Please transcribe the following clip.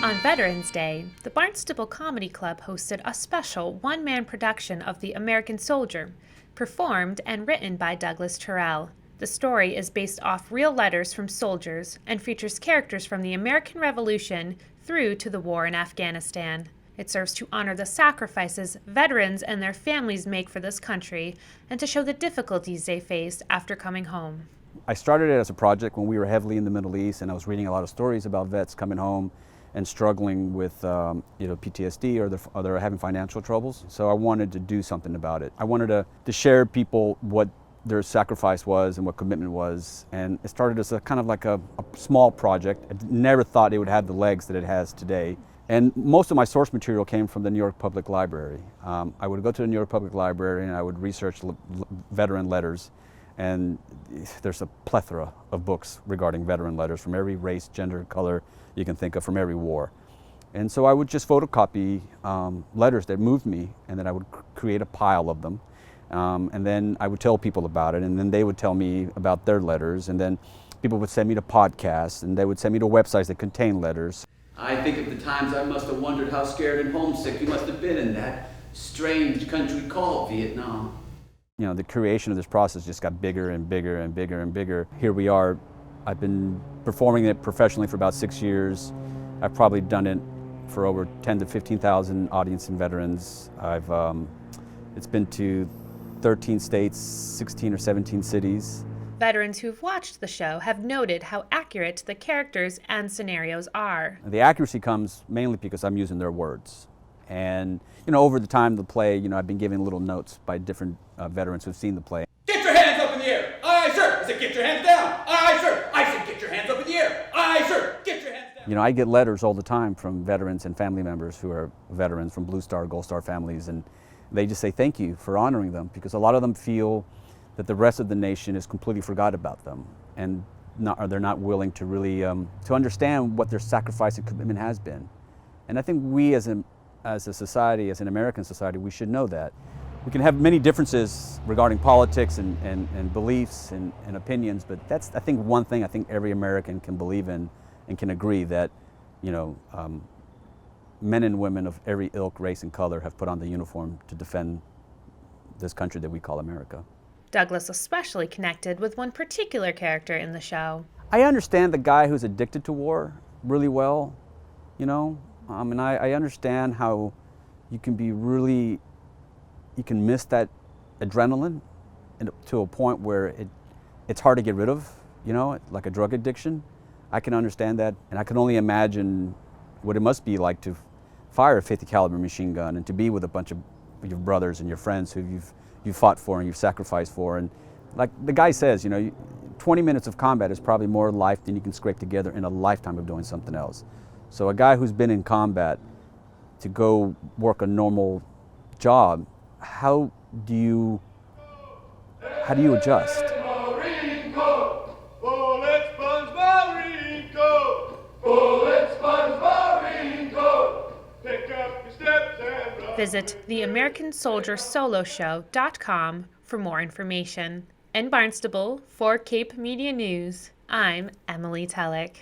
On Veterans Day, the Barnstable Comedy Club hosted a special one-man production of The American Soldier, performed and written by Douglas Taurel. The story is based off real letters from soldiers and features characters from the American Revolution through to the war in Afghanistan. It serves to honor the sacrifices veterans and their families make for this country and to show the difficulties they faced after coming home. I started it as a project when we were heavily in the Middle East, and I was reading a lot of stories about vets coming home and struggling with PTSD or they're having financial troubles. So I wanted to do something about it. I wanted to share people what their sacrifice was and what commitment was. And it started as a kind of like a small project. I never thought it would have the legs that it has today. And most of my source material came from the New York Public Library. I would go to the New York Public Library and I would research veteran letters. And there's a plethora of books regarding veteran letters from every race, gender, color you can think of, from every war. And so I would just photocopy letters that moved me, and then I would create a pile of them. And then I would tell people about it, and then they would tell me about their letters, and then people would send me to podcasts, and they would send me to websites that contain letters. I think of the times I must have wondered how scared and homesick you must have been in that strange country called Vietnam. You know, the creation of this process just got bigger and bigger and bigger and bigger. Here we are. I've been performing it professionally for about 6 years. I've probably done it for over 10 to 15,000 audience and veterans. It's been to 13 states, 16 or 17 cities. Veterans who've watched the show have noted how accurate the characters and scenarios are. The accuracy comes mainly because I'm using their words. And, you know, over the time of the play, you know, I've been giving little notes by different veterans who've seen the play. Get your hands up in the air! Aye, sir! I said, get your hands down! Aye, sir! I said, get your hands up in the air! Aye, sir! Get your hands down! You know, I get letters all the time from veterans and family members who are veterans from Blue Star, Gold Star families, and they just say thank you for honoring them, because a lot of them feel that the rest of the nation has completely forgot about them, and they're not willing to really to understand what their sacrifice and commitment has been. And I think we as a society, as an American society, we should know that. We can have many differences regarding politics and beliefs and opinions, but that's, I think, one thing I think every American can believe in and can agree that, you know, men and women of every ilk, race, and color have put on the uniform to defend this country that we call America. Douglas especially connected with one particular character in the show. I understand the guy who's addicted to war really well, you know. And I understand how you can be really, you can miss that adrenaline to a point where it's hard to get rid of, you know, like a drug addiction. I can understand that, and I can only imagine what it must be like to fire a 50 caliber machine gun and to be with a bunch of your brothers and your friends who you've fought for and you've sacrificed for. And like the guy says, you know, 20 minutes of combat is probably more life than you can scrape together in a lifetime of doing something else. So a guy who's been in combat to go work a normal job, how do you adjust? Visit theamericansoldiersoloshow.com for more information. In Barnstable, for Cape Media News, I'm Emily Tullock.